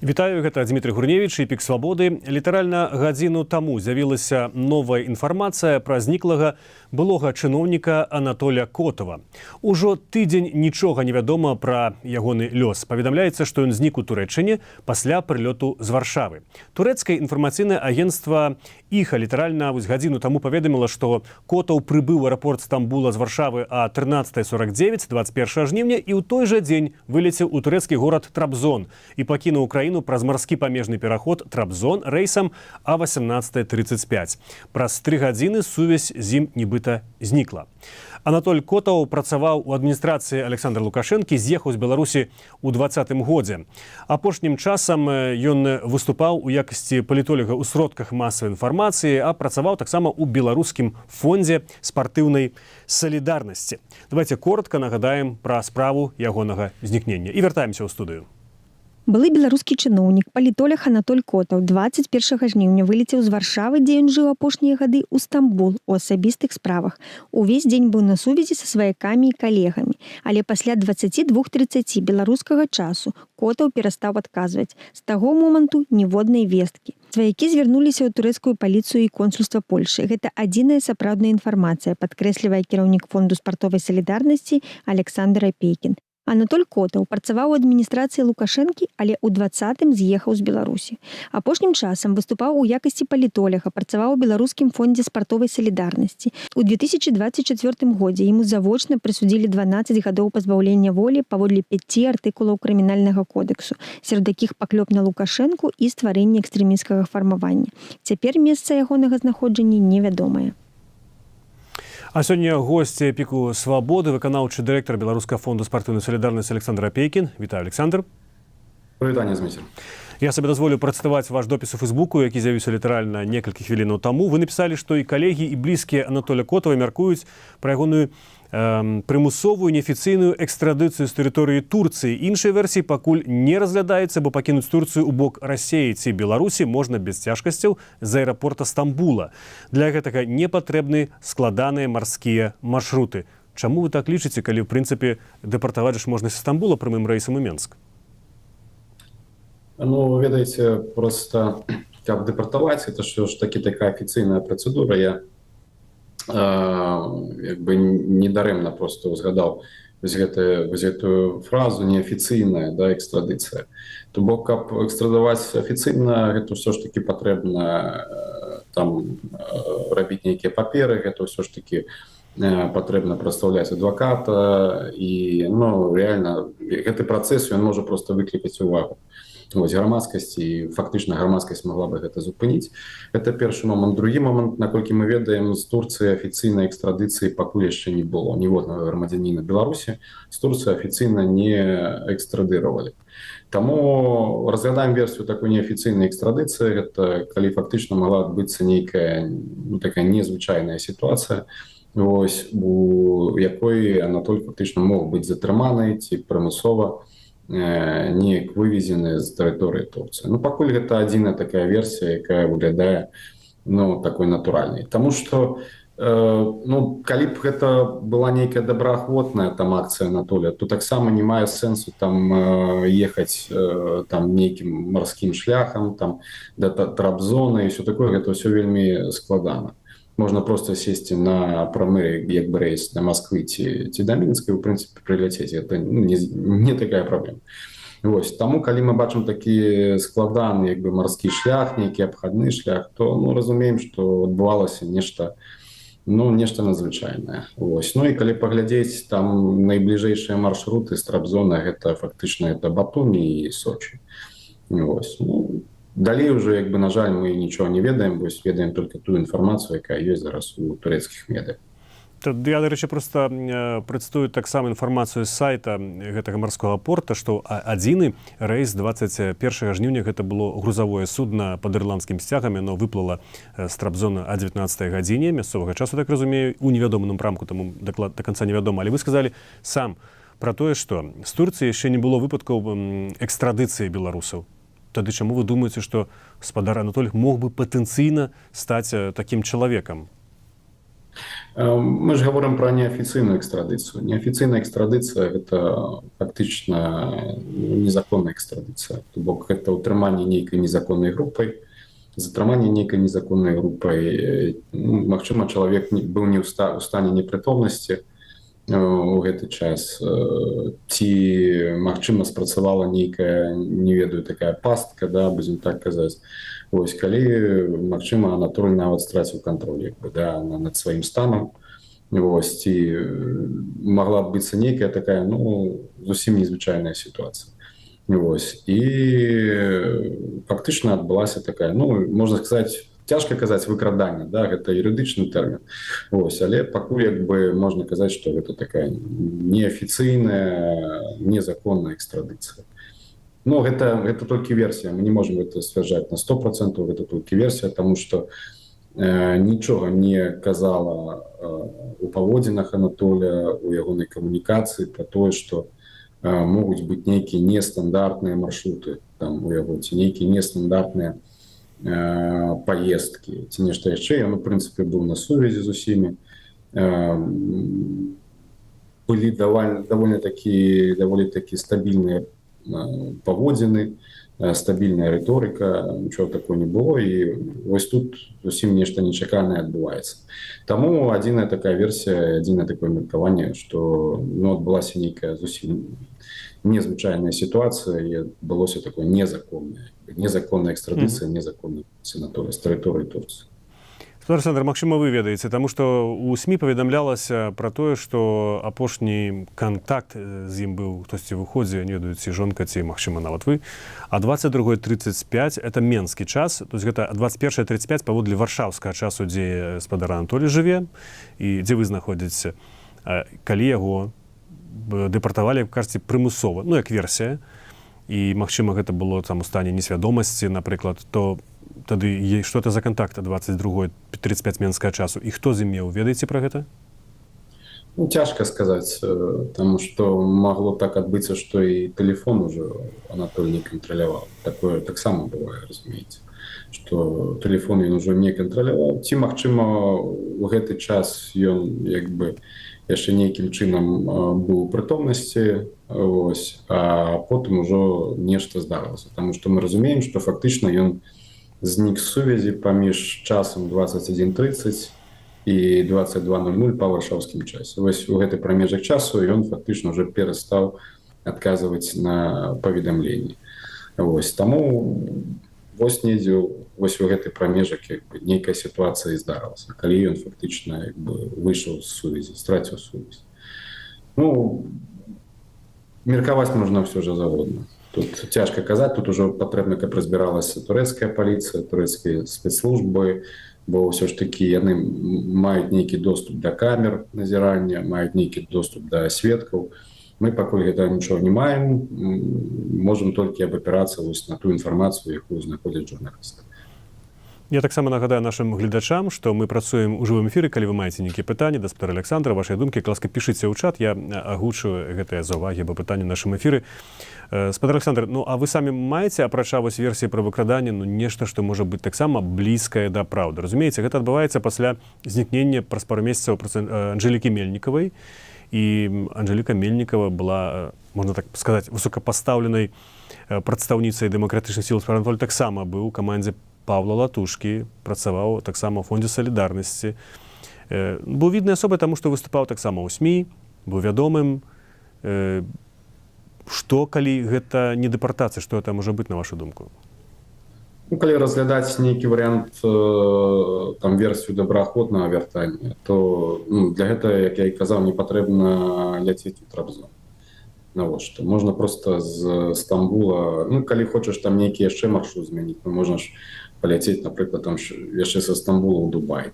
Вітаю, гэта Дмітрий Гурневич і Пік Свабоды. Літаральна гадзіну таму з'явілася новая інфармацыя пра зніклага былога чыноўніка Анатоля Котова. Ужо тыдзень нічога не вядома пра ягоны лёс. Паведамляецца, што ён знік у Турэччыне пасля прылёту з Варшавы. Турэцкае інфармацыйнае агенцтва «Іха» літаральна гадзіну таму паведаміла, што Котаў прыбыў у аэрапорт Стамбула з Варшавы а 13:49 21 жніўня і ў той жа дзень вылецеў у турэцкі горад Трабзон і пакінуў Украіну праз марскі памежны пераход Трабзон рэйсам а 18:35. Праз 3 гадзіны сувязь з ім нібыта знікла. Анатоль Котаў працаваў у адміністрацыі Александра Лукашэнкі, з'ехаў з Беларусі ў 2020 годзе. Апошнім часам ён выступаў у якасці палітолага ў сродках масавай інфармацыі, а працаваў таксама ў беларускім фондзе спартыўнай салідарнасці. Давайте коротка нагадаем пра справу ягонага знікнення і вяртаемся ў студыю. Былы беларускі чыноўнік, палітолог Анатоль Котаў 21 жніўня вылецеў з Варшавы, дзе ён жыў апошнія гады, у Стамбул у асабістых справах. Увесь дзень быў на сувязі са сваякамі і калегамі, але пасля 22:30 беларускага часу Котаў перастаў адказваць. З таго моманту ніводнай весткі. Сваякі звярнуліся ў турэцкую паліцыю і консульства Польшы. Гэта адзіная сапраўдная інфармацыя, падкрэслівае кіраўнік фонду спартовай салідарнасці Александр Апейкін. Анатоль Котаў працаваў у адміністрацыі Лукашэнкі, але ў 20-м з'ехаў з Беларусі. Апошнім часам выступаў у якасці палітолага, працаваў у беларускім фондзе спартовай салідарнасці. У 2024 годзе яму завочна прысудзілі 12 гадоў пазбаўлення волі паводле 5 артыкулаў крымінальнага кодексу, сярод якіх паклёп на Лукашэнку і стварэнне экстрэмісцкага фармавання. Цяпер месца ягонага знаходжання невядомае. А сёння госць Піку Свабоды, выканаўчы дырэктар Беларускага фонду спартыўнай салідарнасці Александр Апейкін. Вітаю, Александр. Прывітанне, Зміцер. Я сабе дазволю працытаваць ваш допіс у Фейсбуку, які з'явіўся літаральна некалькі хвілінаў таму. Вы напісалі, што і калегі, і блізкія Анатоля Котава мяркуюць пра ягоную прымусовую неафіцыйную экстрадыцыю з тэрыторыі Турцыі. Іншай версіі пакуль не разглядаецца, бо пакінуць Турцыю ў бок Расіі ці Беларусі можна без цяжкасцяў з аэрапорта Стамбула. Для гэтага не патрэбны складаныя марскія маршруты. Чаму вы так лічыце, калі ў прынцыпе дэпартаваць ж можна з Стамбула прямым рэйсам у Менск? Ну, ведаеце, просто каб дэпартаваць, это ж такая афіцыйная працэдура. Я недарэмна просто узгадаў гэтую фразу неафіцыйная, да, экстрадыцыя. То бок, каб экстрадаваць афіцыйна, гэта ўсё ж таки патрэбна там рабіць нейкія паперы, гэта ўсё ж таки патрэбна прадстаўляць адваката, і реально гэты працэс ён можа просто выклікаць увагу грамадскасці, і фактычна грамадскасць могла бы гэта зупыніць. Гэта першы момант. Другі момант, наколькі мы ведаем, з Турцыі афіцыйнай экстрадыцыі пакуль яшчэ не было. Ніводнага грамадзяніна Беларусі з Турцыі афіцыйна не экстрадыравалі. Таму разглядаем версію такой неафіцыйнай экстрадыцыі. Гэта калі фактычна могла адбыцца нейкая такая незвычайная сітуацыя, у якой Анатоль фактычна мог быць затрыманы ці прымусова неяк вывезены з тэрыторыі Турцыі. Пакуль гэта адзіная такая версія, якая выглядае такой натуральнай. Таму што калі б гэта была нейкая добраахвотная там акцыя Анатоля, то таксама не мае сэнсу там ехаць там нейкім марскім шляхам там да Трабзона і ўсё такое, гэта ўсё вельмі складана. Можна просто сесці на прамы як бы рэйс на Москвы ці да Мінска, у прынцыпе прыляцець. Это не такая праблема. Таму калі мы бачым такі складаны як бы марскі шлях, нейкі абхадны шлях, то разумеем, што адбывалася нешта надзвычайнае. І калі паглядзець там найбліжэйшыя маршруты з Трабзона, гэта фактычна это Батумі і Сочи. Далей уже, на жаль, мы нічого не ведаем, ведаем только ту інфармацыю, якая ёсць зараз у турэцкіх медыях. Я, до речі, просто прадстаю таксама інфармацыю з сайта гэтага марскога порта, што адзіны рэйс 21 жніўня, гэта было грузавое судна пад ірландскім сцягам, яно выплыла з Трабзона о 19 гадзіне мясцовага часу, так разумею, у невядомым напрамку, таму даклад да канца невядома. Але вы сказалі сам пра тое, што з Турцыі яшчэ не было выпадкаў экстрадыцыі беларусаў. Тады чаму вы думаеце, што спадар Анатоль мог бы патэнцыйна стаць такім чалавекам? Мы же говорим про неофициальную экстрадицию. Неофициальная экстрадиция – это фактично незаконная экстрадиция. То бок это утрымание некой незаконной группой, затрымание некой незаконной группой. Магчыма, чалавек быў не ў стане непрытомнасці у гэты час. Ці, магчыма, спрацавала нейкая, не ведаю, такая пастка, да, будзем так казаць. Вось, калі, магчыма, Анатоль нават страціў кантроль да, над сваім станам. Вось, ці магла б быцца нейкая такая, зусім незвычайная сітуацыя. Вось, і фактычна адбылася такая, можна сказаць, цяжка казаць выкраданне, да, гэта юрыдычны тэрмін. Вось, але пакуль можна казаць, што гэта такая неафіцыйная, незаконная экстрадыцыя. Гэта толькі версія, мы не можам гэта сцвярджаць на 100%, гэта толькі версія, таму што нічога не казала у паводзінах Анатоля, у ягонай камунікацыі пра тое, што могуць быць нейкія нестандартныя маршруты там у яго, ці нейкія нестандартныя паездкі, ці нешта яшчэ. Ён, у прынцыпе, быў на сувязі з усімі. Былі даволі такі стабільныя паводзіны, стабільная рыторыка, нічого такого не было, і вось тут зусім нешта нечаканае адбываецца. Таму адзіная такая версія, адзінае такое меркаванне, што адбылася нейкая зусім незвычайная сітуацыя і адбылося такое незаконная экстрадыцыя, незаконная Анатоля з тэрыторыі Турцыі. Александр, магчыма, вы ведаеце, таму што ў СМІ паведамлялася пра тое, што апошні кантакт з ім быў хтосьці выходзе, не ведаю, ці жонка, ці, магчыма, нават вы, а 22:35 это менскі час, то есть гэта 21:35 паводле варшаўскага часу, дзе спадар Анатолій жыве і дзе вы знаходзіцеся, калі яго дэпартавалі, кажаце, прымусова, як версія, і, магчыма, гэта было там у стане несвядомасці, напрыклад, то тады што это за контакт 22:35 менскага часу, і хто з ім меў, ведаеце пра гэта? Цяжка сказаць, таму што магло так адбыцца, што і тэлефон ужо Анатоль не кантраляваў. Такое таксама бывае, разумееце, што тэлефон ён ужо не кантраляваў. Ці, магчыма, у гэты час ён яшчэ нейкім чынам быў у прытомнасці, а потым ужо нешта здарылася. Таму што мы разумеем, што фактычна ён знік з сувязі паміж часам 21:30 і 22:00 па варшаўскім часе. Вось у гэты прамежак часу ён фактычна ўжо перастаў адказваць на паведамленні. Таму вось недзе у гэты прамежак нейкая сітуацыя і здарылася, калі ён фактычна выйшаў з сувязі, страціў сувязь. Меркаваць можна ўсё ж заводна. Тут цяжка казаць, тут ужо патрэбна, каб разбіралася турэцкая паліцыя, турэцкія спецслужбы, бо ўсё ж такі яны маюць нейкі доступ да камер назірання, маюць нейкі доступ да сведкаў. Мы пакуль гэта нічого не маем, можам толькі абапірацца на ту інфармацыю, якую знаходзяць журналісты. Я таксама нагадаю нашим гледачам, што мы працуем у жывым эфіры, калі вы маеце нейкія пытанні да спадара Александра, вашыя думкі, ласка, пішыце ў чат, я агучу гэтыя заўвагі або пытанні ў нашым эфіры. Спадар Александр, а вы самі маеце, апрача вось версіі пра выкраданне, нешта, што можа быць таксама блізкае да праўды. Разумееце, гэта адбываецца пасля знікнення праз пару месяцаў Анжэлікі Мельнікавай, і Анжэліка Мельнікава была, можна так сказаць, высокапастаўленай прадстаўніцай дэмакратычных сіл. Анатоль таксама быў у камандзе Павла Латушкі, працаваў таксама ў фондзе салідарнасці. Быў віднай асобай, таму што выступаў таксама ў СМІ, быў вядомым. Што, калі гэта не дэпартацыя, што это можа быць, на вашу думку? Калі разглядаць нейкі варыянт версію добраахвотнага вяртання, то для гэта, як я і казаў, не патрэбна ляцець у Трабзон. Навошта? Можна проста з Стамбула, калі хочаш там нейкі яшчэ маршрут змяніць, можна ж паляцець, напрыклад, яшчэ са Стамбула ў Дубай.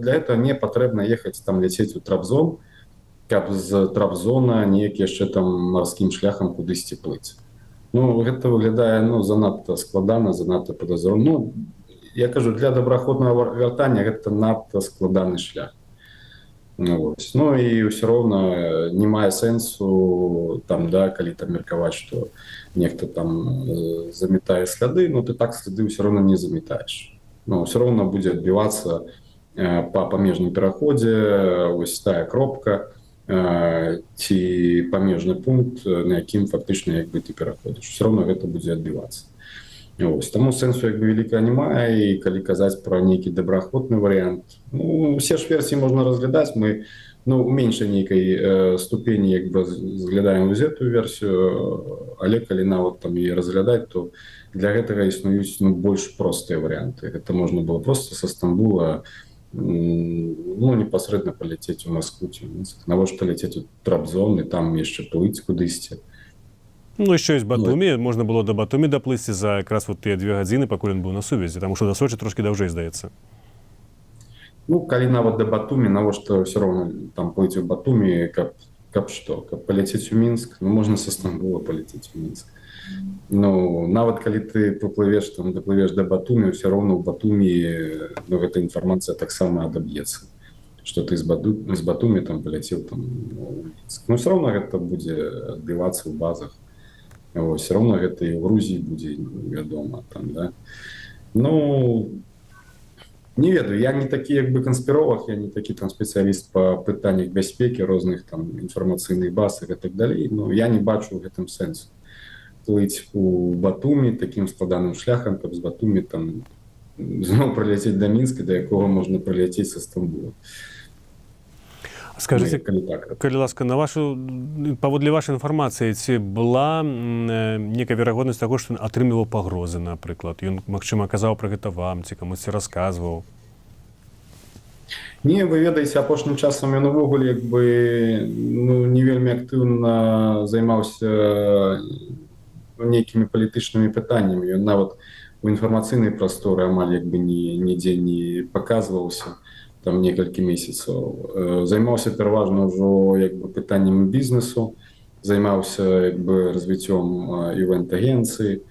Для этого не патрэбна ехаць там ляцець у Трабзон, каб з Трабзона неяк яшчэ там марскім шляхам кудысьці плыць. Гэта выглядае занадта складана, занадта падазрона. Я кажу, для добраахвотнага вяртання гэта надта складаны шлях. І ўсё роўна не мае сэнсу калі меркаваць, што нехта там замятае сляды, ты так сляды ўсё роўна не замятаеш. Ўсё роўна будзе адбівацца па памежным пераходзе, вось тая кропка ці памежны пункт, на якім фактычна як бы ты пераходзіш, все равно гэта будзе адбівацца. Ось, таму сэнсу як бы вялікага не мае, і калі казаць пра нейкі добраахвотны варыянт, ну, усе ж версіі можна разглядаць, мы у меншай нейкай ступені як бы разглядаем вось гэтую версію, але калі нават там і разглядаць, то для гэтага існуюць больш простыя варыянты. Гэта можна было проста са Стамбула непасрэдна паляцець у Маскву ці Мінск. Навошта ляцець у Трабзон і там яшчэ плыць кудысьці? Ну, еще есть Батумі. Можна було до Батумі доплисти за якраз от ті 2 години, поки він був на сувязі, тому що до Сочі трошки довше, здається. Ну, калі нават до Батумі, навошта все равно там плыць у Батумі, каб што? Каб паляцець у Мінск? Ну, можна са Стамбула паляцець у Мінск. Ну, нават калі ты поплывеш, там, доплывеш до Батумі, все равно у Батумі гэта інфармацыя таксама адаб'ецца, што ты з Батумі там паляцеў там у Мінск. Ну, все равно гэта будзе адбівацца ў базах. Все равно гэта і ў Грузіі будзе вядома там, да. Ну, не ведаю, я не такі як бы канспіровак, я не такі там спецыяліст па пытаннях бяспекі розных там інфармацыйных баз і так далей, но я не бачу ў гэтым сэнсу плыць у Батумі такім складаным шляхам, каб з Батумі там зноў праляцець да Мінска, да якога можна праляцець са Стамбула. Скажите, калі ласка, паводле вашай інфармацыі, ці была некая верагоднасць таго, што ён атрымліваў пагрозы, напрыклад? Ён, магчыма, казаў пра гэта вам, ці камусьці расказваў? Не, вы ведаеце, апошнім часам ён увогуле як бы не вельмі актыўна займаўся нейкімі палітычнымі пытаннямі. Ён нават у інфармацыйнай прасторы амаль як бы нідзе не паказваўся там некалькі месяцаў. Займаўся пераважна ўжо як бы пытаннямі бізнесу, займаўся як бы развіццём івент-агенцыі.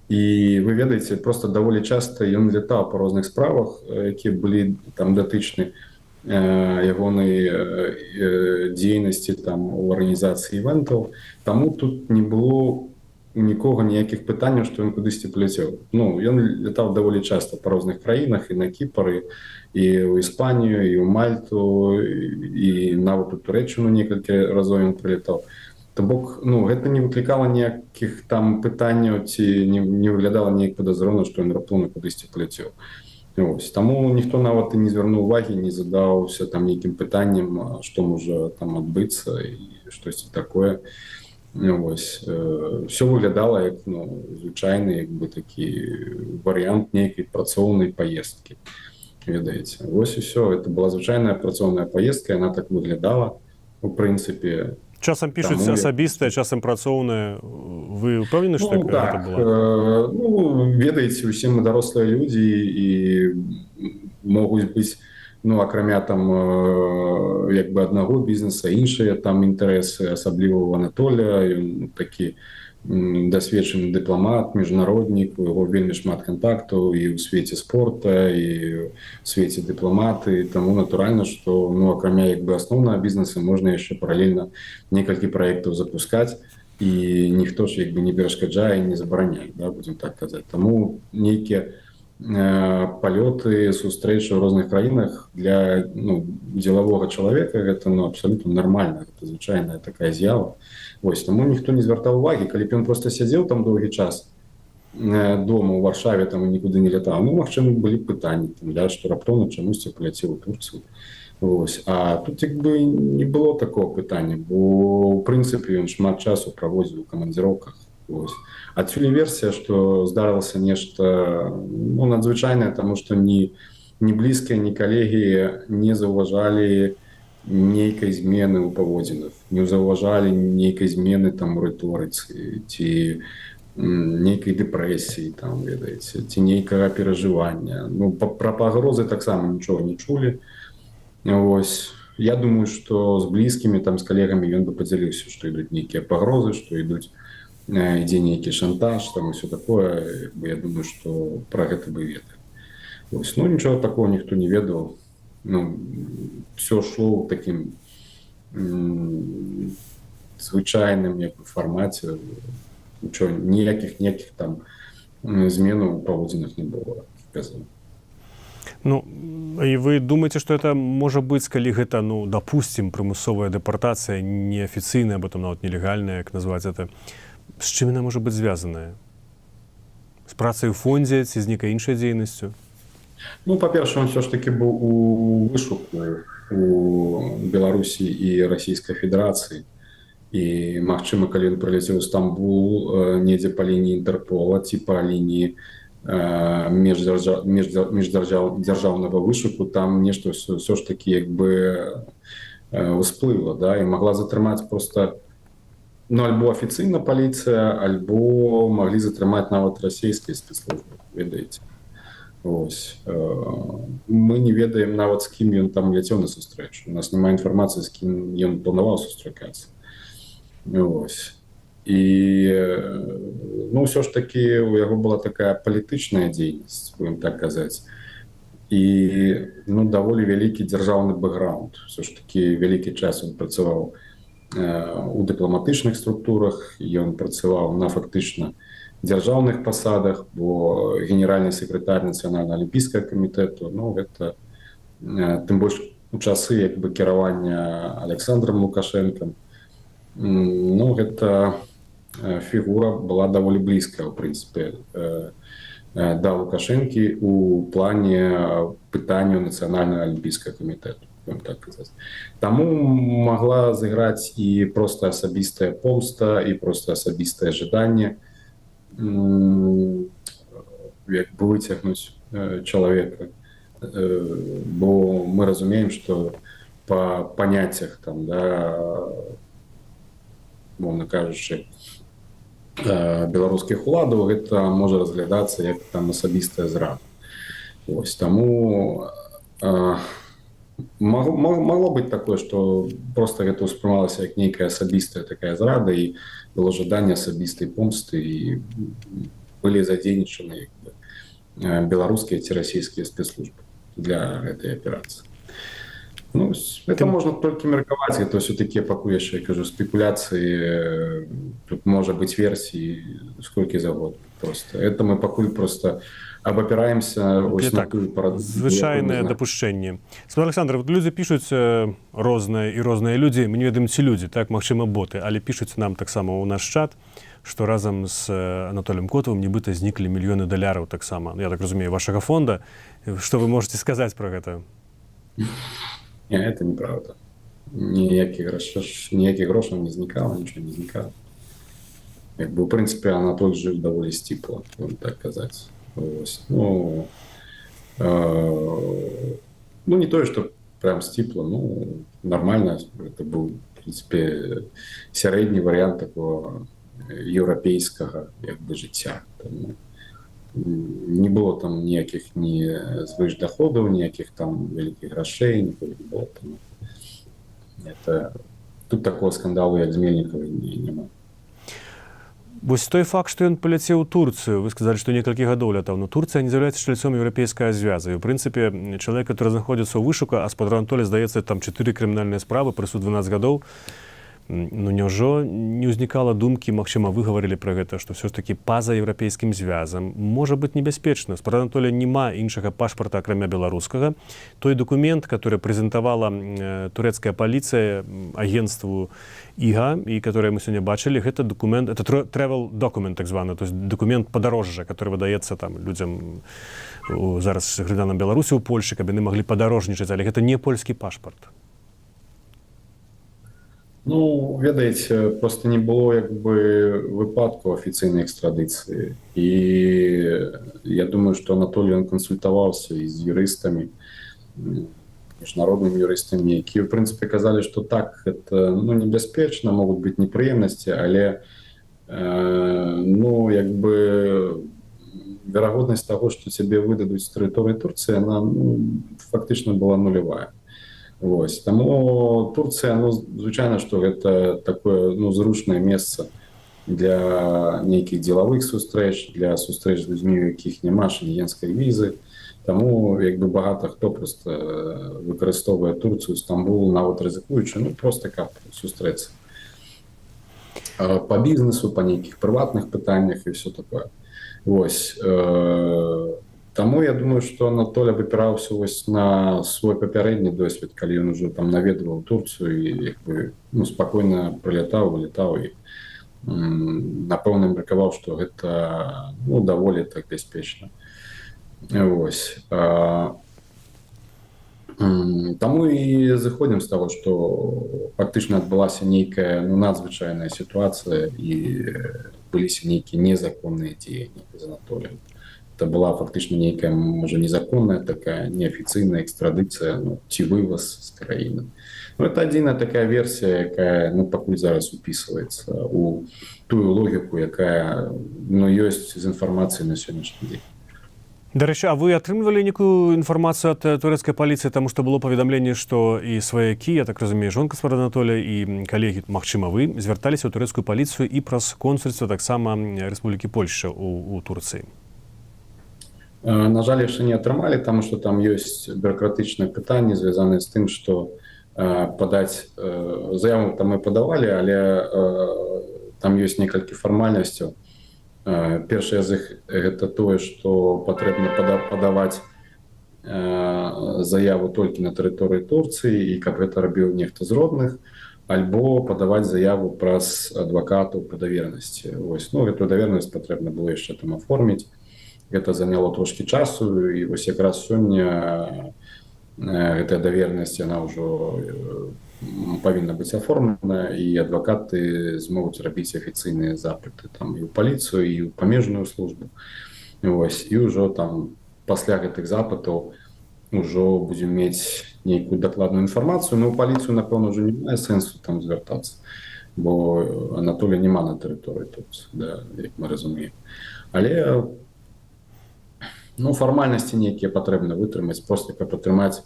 І вы ведаеце, просто даволі часта ён летаў па розных справах, якія былі там датычны ягонай дзейнасці там у арганізацыі івентаў. Таму тут не было нікога ніякіх пытанняў, што ён кудысьці паляцеў. Ну, ён летаў даволі часта па розных краінах, і на Кіпр, і ў Іспанію, і ў Мальту, і нават у Турэччыну некалькі разоў ён прылетаў. То бок, гэта не выклікала ніякіх там пытанняў, ці не выглядала неяк падазрона, што ён раптоўна кудысьці паляцеў. Таму ніхто нават і не звярнуў увагі, не задаўся там нейкім пытаннем, што можа там адбыцца і штосьці такое. Все выглядала як звычайны як бы такі варыянт нейкай працоўнай паездкі, ведаеце. Вось і ўсё, это была звычайная працоўная паездка, яна так выглядала у прынцыпе. Часам пішуць асабістая, часам працоўная. Вы ўпэўнены, што гэта была? Ведаеце, усе мы дарослыя людзі і могуць быць акрамя там як бы аднаго бізнеса, іншыя там інтарэсы, асабліва ў Анатолія. Ён такі дасведчаны дыпламат, міжнароднік, у яго вельмі шмат кантактаў і ў свеце спорта, і ў свеце дыпламаты. Таму натуральна, што акрамя як бы асноўнага бізнеса можна яшчэ паралельна некалькі праектаў запускаць, і ніхто ж як бы не перашкаджае, не забараняе, да, будзем так казаць. Таму нейкія палёты, сустрэчы ў розных краінах для дзелавога чалавека гэта абсалютна нармальна, гэта звычайная такая з'ява. Таму ніхто не звяртаў увагі, калі б ён проста сядзеў там доўгі час дома ў Варшаве там і нікуды не лятаў, магчыма, былі пытанні, што раптоўна чамусьці паляцеў у Турцыю. А тут як бы не было такого пытання, бо ў прынцыпе ён шмат часу праводзіў у камандзіроўках. Адсюль версія, што здарылася нешта надзвычайнае, таму што ні блізкія, ні калегі не заўважалі нейкай змены ў паводзінах, не заўважалі нейкай змены там у рыторыцы, ці нейкай дэпрэсіі, там, ведаеце, ці нейкага перажывання. Пра пагрозы таксама нічога не чулі. Я думаю, што з блізкімі, там, з калегамі ён бы падзяліўся, што ідуць нейкія пагрозы, што ідзе нейкі шантаж, там, і все такое. Я думаю, што пра гэта бы ведалі. Нічога такого ніхто не ведаў. Все шло ў такім звычайным фармаце. Ніякіх там зменаў у паводзінах не было. Ну, і вы думаеце, што это можа быць, калі гэта, ну, допустим, прымусовая дэпартацыя неафіцыйная, або там нават нелегальная, як назваць это, з чым яна можа быць звязаная? З працай у фондзе ці з нейкай іншай дзейнасцю? Ну, па-першае, он все ж таки быў у вышуку у Беларусі і Расійскай Федэрацыі. І, магчыма, калі ён прыляцеў у Стамбул недзе па лініі Інтэрпола ці па лініі міждзяржаўнага вышуку, там нешта все ж таки як бы усплыла, да, і магла затрымаць просто, ну, альбо афіцыйна паліцыя, альбо маглі затрымаць нават расійскія спецслужбы, ведаеце. Ось. Мы не ведаем нават, з кім ён там ляцеў на сустрэчу. У нас няма інфармацыі, з кім ён планаваў сустракацца. Ось. І, ну, все ж таки у яго была такая палітычная дзейнасць, будем так казаць. І, ну, даволі вялікі дзяржаўны бэкграунд. Все ж таки вялікі час ён працаваў у дыпламатычных структурах, ён працаваў на фактычна дзяржаўных пасадах, бо генеральны сакратар Нацыянальнага алімпійскага камітэту, ну, гэта тым больш у часы як бы кіравання Александром Лукашенком, ну, гэта фігура была даволі блізкая, ў прынцыпе, да Лукашэнкі у плане пытання Нацыянальнага алімпійскага камітэту, так казаць. Таму магла зайграць і проста асабістая помста, і проста асабістае жаданне як бы выцягнуць чалавека. Бо мы разумеем, што па паняццях там, да, мовна кажучы, беларускіх уладаў, гэта можа разглядацца як там асабістая зрада. Ось, таму могло быць такое, што проста гэта ўспрымалася як нейкая асабістая такая зрада, і было жаданне асабістай помсты, і былі задзейнічаны беларускія ці расійскія спецслужбы для гэтай аперацыі. Ну, это можно толькі меркаваць, гэта ўсё-таки пакуль яшчэ, я кажу, спекуляцыі, тут можа быць версій сколькі завгодна. Просто это мы пакуль просто абапіраемся ось на тую парадыгму. Звычайнае дапушчэнне. Александр, вот людзі пішуць розныя і розныя людзі, мы не ведаем, ці людзі, так, магчыма, боты, але пішуць нам таксама ў наш чат, што разам з Анатоліем Котавым нібыта зніклі мільёны даляраў таксама. Я так разумею, вашага фонда. Што вы можете сказаць пра гэта? Не, это неправда. Ніякіх грошаў не знікала, нічого не знікала. Як бы, у прынцыпе, Анатоль жыў даволі сціпла, будем так казаць. Ось. Ну, не тое, што прям сціпла, ну, нормально. Это быў, в прынцыпе, сярэдні варыянт такого еўрапейскага, як бы, жыцця. Тому не было там ніякіх ні звышдаходаў, ніякіх там вялікіх грошей, ніколі не было там. Это... Тут такого скандалу, як з Мельніковай, няма. Вось той факт, што ён паляцеў у Турцыю, вы сказалі, што некалькі гадоў лятаў, но Турцыя не з'яўляецца чальцом еўрапейскай звязы. У прынцыпе, чалавек, который знаходзіцца ў вышуку, а з-пад Анатоля, здаецца, там 4 крымінальныя справы, прысуд 12 гадоў. Ну, няўжо не ўзнікала думкі, магчыма, вы гаварылі пра гэта, што ўсё ж такі па-за еўрапейскім звязам можа быць небяспечна. З-пад Анатоля няма іншага пашпарта, акрамя беларускага. Той дакумент, который прэзентавала турэцкая паліцыя агенцтву ІГА, і который мы сёння бачылі, гэта документ, это travel document, так званы, то есть документ падарожжа, который выдаецца там людзям зараз грамадзянам Беларусі ў Польшы, каб яны маглі падарожнічаць, але гэта не польскі пашпарт. Ну, ведаеце, просто не было як бы выпадку афіцыйнай экстрадыцыі. І я думаю, што Анатолій ён кансультаваўся і з юрыстамі, міжнароднымі юрыстамі, якія, в прынцыпе, казалі, што так, это, ну, небяспечна, могуць быць непрыемнасці, але, ну, як бы верагоднасць таго, што цябе выдадуць з тэрыторыі Турцыі, она, ну, фактычна была нулявая. Вось. Таму Турцыя, ну, звычайна, што гэта такое, ну, зручнае месца для нейкіх дзелавых сустрэч, для сустрэч з людзьмі, у якіх няма шенгенскай візы. Таму, як бы, багата хто проста выкарыстоўвае Турцыю, Стамбул, нават рызыкуючы, ну, проста каб сустрэцца. Па бізнесу, па нейкіх прыватных пытаннях і ўсё такое. Вось. Таму я думаю, што Анатоль абапіраўся вось на свой папярэдні досвед, калі ён ужо там наведваў Турцыю і як бы, ну, спакойна прылятаў, вылетаў і напэўна меркаваў, што гэта, ну, даволі так бяспечна. Вось. Таму і зыходзім з таго, што фактычна адбылася нейкая, ну, надзвычайная сітуацыя і быліся нейкія незаконныя дзеянні з Анатоліем. Это была фактычна нейкая, можа, незаконная такая неафіцыйная экстрадыцыя, ну, ці вываз з краіны. Ну, это адзіная такая версія, якая, ну, пакуль зараз упісваецца ў тую логіку, якая, ну, ёсць з інфармацыяй на сённяшні дзень. Дарэчы, а вы атрымлівалі нейкую інфармацыю ад турэцкай паліцыі, таму што было паведамленне, што і сваякі, я так разумею, жонка з Анатоля і калегі, магчыма, вы звярталіся ў турэцкую паліцыю і праз консульства таксама Рэспублікі Польшча у Турцыі? На жаль, яшчэ не атрымалі, таму што там ёсць бюракратычныя пытанні, звязаныя з тым, што падаць заяву там мы падавалі, але там ёсць некалькі фармальнасцяў. Першае з іх гэта тое, што патрэбна падаваць заяву толькі на тэрыторыі Турцыі, і каб гэта рабіў нехта з родных, альбо падаваць заяву праз адвакатаў па давернасці. Вось, ну, гэтую давернасць патрэбна было яшчэ там аформіць. Гэта заняло трошкі часу, і вось якраз сёння гэтая давернасць, яна ўжо павінна быць аформлена, і адвакаты змогуць рабіць афіцыйныя запыты там і ў паліцыю, і ў памежную службу. Вось, і ўжо там пасля гэтых запытаў ўжо будзем мець нейкую дакладную інфармацыю. Ну, у паліцыю, напэўна, ўжо не мае сэнсу там звяртацца, бо Анатолія няма на тэрыторыі Турцыі, да, як мы разумеем. Але, ну, фармальнасці нейкія патрэбна вытрымаць, проста каб атрымаць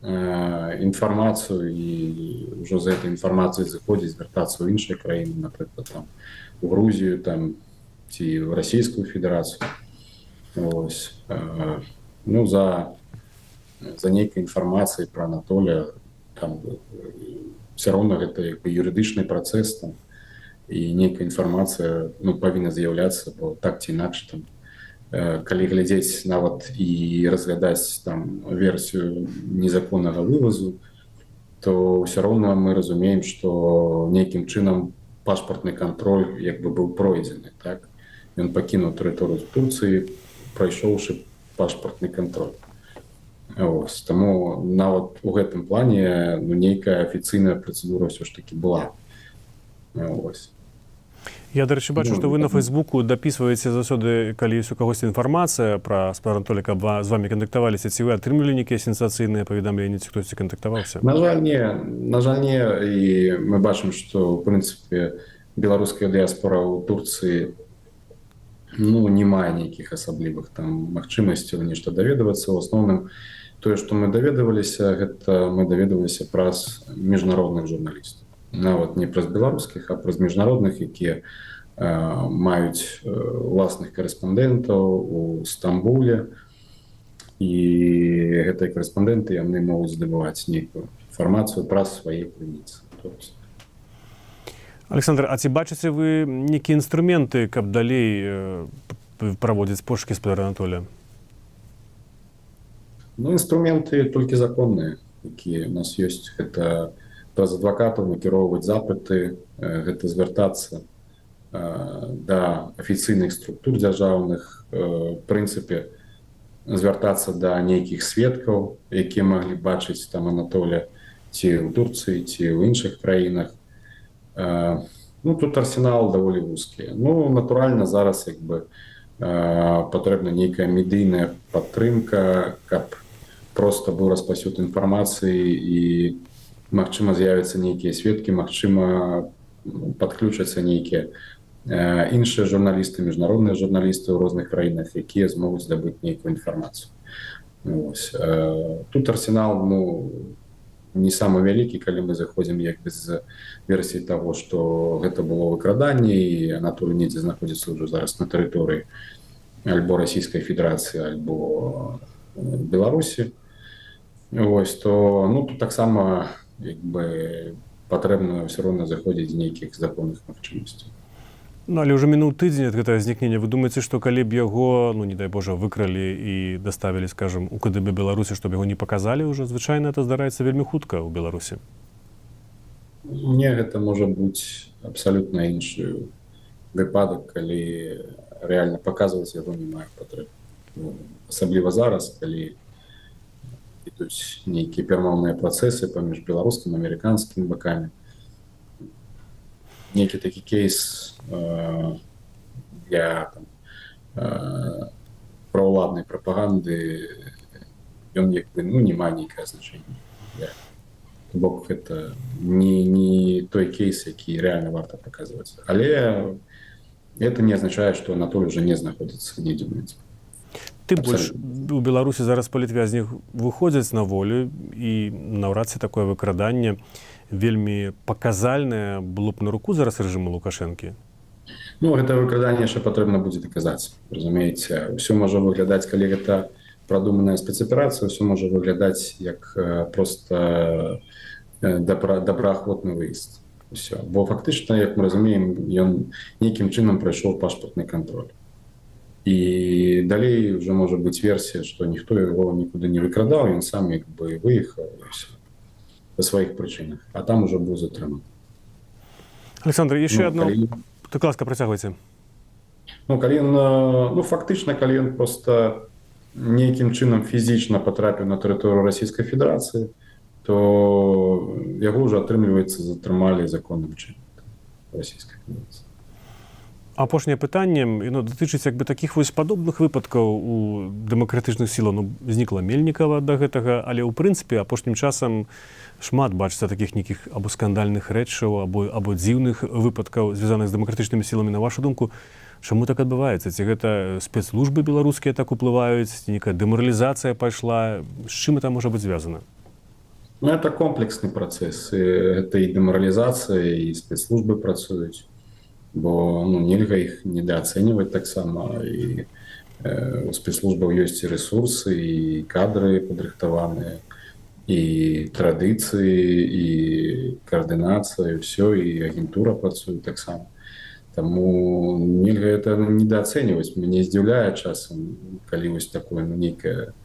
інфармацыю і ўжо з гэтай інфармацыі зыходзіць звяртацца ў іншыя краіны, напрыклад, там, у Грузію, там, ці ў Расійскую Федэрацыю. Ось. Ну, за нейкай інфармацыяй пра Анатолія, там, все роўна гэта як бы юрыдычны працэс, там, і нейкая інфармацыя, ну, павінна з'яўляцца, бо так ці інакш, там, калі глядзець нават і разглядаць там версію незаконнага вывазу, то ўсё роўна мы разумеем, што нейкім чынам пашпартны кантроль як бы быў пройдзены, так? Ён пакінуў тэрыторыю Турцыі, прайшоўшы пашпартны кантроль. Ось. Таму нават у гэтым плане, ну, нейкая афіцыйная працэдура ўсё ж такі была. Ось. Я, дарэчы, бачу, што вы на Фейсбуку дапісваеце заўсёды, калі ёсць у кагосьці інфармацыя пра справу Анатолія, каб з вамі кантактаваліся, ці вы атрымлівалі нейкія сенсацыйныя паведамленні, ці хтосьці кантактаваўся? На жаль, не. І мы бачым, што, ў прынцыпе, беларуская дыяспора ў Турцыі, ну, не мае нейкіх асаблівых там магчымасцяў нешта даведавацца. У асноўным, тое, што мы даведаваліся, гэта мы даведаваліся праз міжнародных журналістаў. Нават не праз беларускіх, а праз міжнародных, якія маюць уласных карэспандэнтаў у Стамбуле. І гэтыя карэспандэнты, яны могуць здабываць нейкую інфармацыю праз свае крыніцы. Александр, а ці бачыце вы нейкія інструменты, каб далей праводзіць пошукі спадара Анатолія? Ну, інструменты толькі законныя, якія у нас ёсць. Гэта праз адвакатаў накіроўваць запыты, гэта звяртацца да афіцыйных структур дзяржаўных, в прынцыпе, звяртацца да нейкіх сведкаў, якія маглі бачыць там Анатолія ці ў Турцыі, ці ў іншых краінах. Ну, тут арсенал даволі вузкі. Ну, натуральна, зараз як бы патрэбна нейкая медыйная падтрымка, каб проста быў распасёд інфармацыі і магчыма, з'явяцца нейкія сведкі, магчыма, падключацца нейкія іншыя журналісты, міжнародныя журналісты ў розных краінах, якія змогуць здабыць нейкую інфармацыю. Тут арсенал, ну, не самы вялікі, калі мы заходзім як без версіі таго, што гэта было выкраданне, і Анатолій недзе знаходзіцца ўжо зараз на тэрыторыі альбо Расійскай Федэрацыі, альбо Беларусі. Вось, то, ну, тут таксама як бы патрэбна ўсё роўна заходзіць з нейкіх законных магчымасцей. Ну, але ўжо мінуў тыдзень ад гэтага знікнення. Вы думаеце, што калі б яго, ну, не дай Божа, выкралі і даставілі, скажам, у КДБ Беларусі, што б яго не паказалі ўжо? Звычайна это здараецца вельмі хутка ў Беларусі. Не, гэта можа быць абсалютна іншы выпадак, калі рэальна паказваць яго не мае патрэб. Асабліва зараз, калі ідуць нейкія перамоўныя працэсы паміж беларускім і амерыканскімі бакамі. Нейкі такі кейс для праўладнай прапаганды, ён як бы, ну, не мае нейкае значэнне. Бок гэта не той кейс, які рэальна варта паказваць. Але это не азначае, што Анатоль уже не знаходзіцца недзе ў Мінску. Тым больш у Беларусі зараз палітвязні выходзяць на волю, і наўрад ці такое выкраданне вельмі паказальнае было б на руку зараз рэжыму Лукашэнкі. Ну, гэта выкраданне яшчэ патрэбна будзе даказаць. Разумееце, ўсё можа выглядаць, калі гэта прадуманая спецаперацыя, ўсё можа выглядаць як проста добраахвотны выезд. Усё. Бо фактычна, як мы разумеем, ён нейкім чынам прайшоў пашпартны кантроль. І далей уже можа быць версія, што ніхто яго нікуды не выкрадаў, ён сам як бы выехаў і ўсё па сваіх прычынах, а там уже быў затрыманы. Александр, яшчэ адно... Калі... Так ласка, працягвайце. Ну, калі ён, ну, фактычна, калі ён проста нейкім чынам фізічна патрапіў на тэрыторыю Расійскай Федэрацыі, то яго ўжо атрымліваецца затрымалі законным чынам Расійскай Федэрацыі. Апошняе пытанне, яно датычыць як бы такіх вось падобных выпадкаў у дэмакратычных сілах. Ну, знікла Мельнікава да гэтага, але ў прынцыпе апошнім часам шмат бачыцца такіх нейкіх або скандальных рэчаў, або дзіўных выпадкаў, звязаных з дэмакратычнымі сіламі. На вашу думку, чаму так адбываецца? Ці гэта спецслужбы беларускія так уплываюць, ці нейкая дэмаралізацыя пайшла? З чым это можа быць звязана? Ну, это комплексны працэс. Гэта і дэмаралізацыя, і спецслужбы працуюць. Бо, ну, нельга іх недаацэньваць таксама. І у спецслужбаў ёсць і рэсурсы, і кадры падрыхтаваныя, і традыцыі, і каардынацыя, і ўсё, і агентура працуе таксама. Таму нельга гэта недаацэньваць. Мяне здзіўляе часам, калі вось такое, ну, нейкае,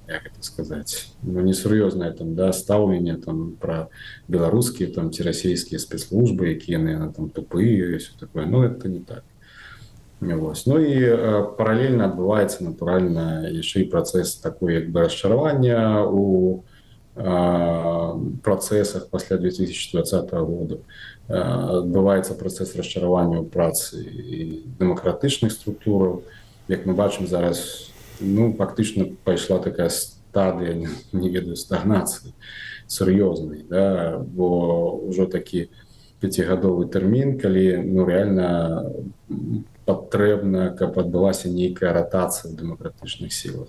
як это сказаць, ну, несур'ёзнае там, да, стаўленне там пра беларускія там ці расійскія спецслужбы, якія яны там тупыя, і ўсё такое. Ну, это не так. Вось. Ну і паралельна адбываецца, натуральна, яшчэ і працэс такой як бы расчаравання у працэсах пасля 2020 года. Адбываецца працэс расчаравання ў працы і дэмакратычных структураў. Як мы бачым зараз, ну, фактычна пайшла такая стадыя, не ведаю, стагнацыі сур'ёзнай, да, бо ўжо такі 5гадовы тэрмін, калі, ну, рэальна патрэбна, каб адбылася нейкая ратацыя ў дэмакратычных сілах.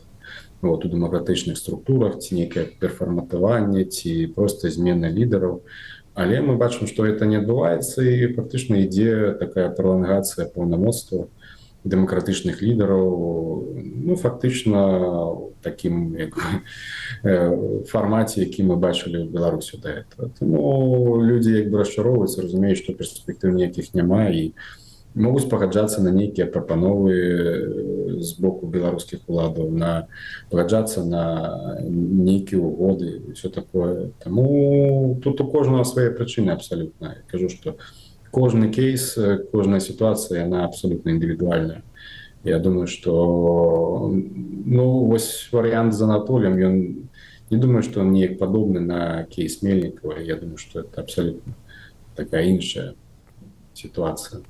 Вот, у дэмакратычных структурах, ці нейкае перфарматаванне, ці проста змена лідараў. Але мы бачым, што гэта не адбываецца, і фактычна ідзе такая пралангацыя паўнамоцтва дэмакратычных лідараў, ну, фактычна у такім фармаце, які мы бачылі ў Беларусі да этого. Тому людзі як бы расчароўваюцца, разумеюць, што перспектыў ніякіх няма, і могуць пагаджацца на нейкія прапановы з боку беларускіх уладаў, пагаджацца на нейкія угоды, ўсё такое. Таму тут у кожнага свае прычыны абсалютна. Я кажу, што кожны кейс, кожная сітуацыя, яна абсолютно індывідуальная. Я думаю, што, ну, вось варыянт з Анатоліем, ён не думаю, што он неяк падобны на кейс Мельнікава. Я думаю, што это абсолютно такая іншая сітуацыя.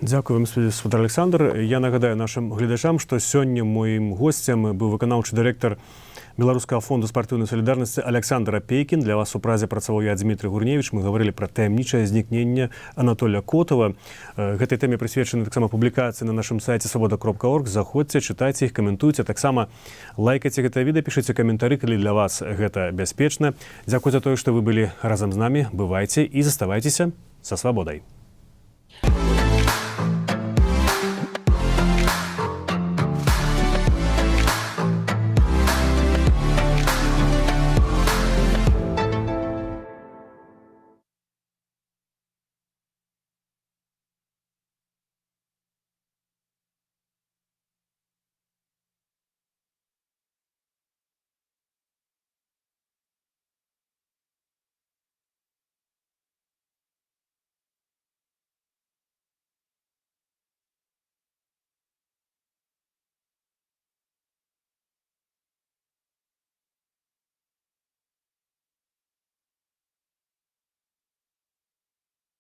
Дзякую вам, спадар Александр. Я нагадаю нашим гледачам, што сёння моим гостем быў выканаўчы дырэктар Беларускага фонду спартыўнай салідарнасці Александр Апейкін. Для вас у празе працаваў я, Дмітрий Гурневіч. Мы гаварылі пра таямнічае знікненне Анатоля Котова. Гэтай тэме прысвечаны таксама публікацыі на нашым сайце свабода.орг. Заходзьце, чытайце іх, каментуйце. Таксама лайкайце гэтае відэа, пішыце каментары, калі для вас гэта бяспечна. Дзякуй за тое, што вы былі разам з намі. Бывайце і заставайцеся са свабодай.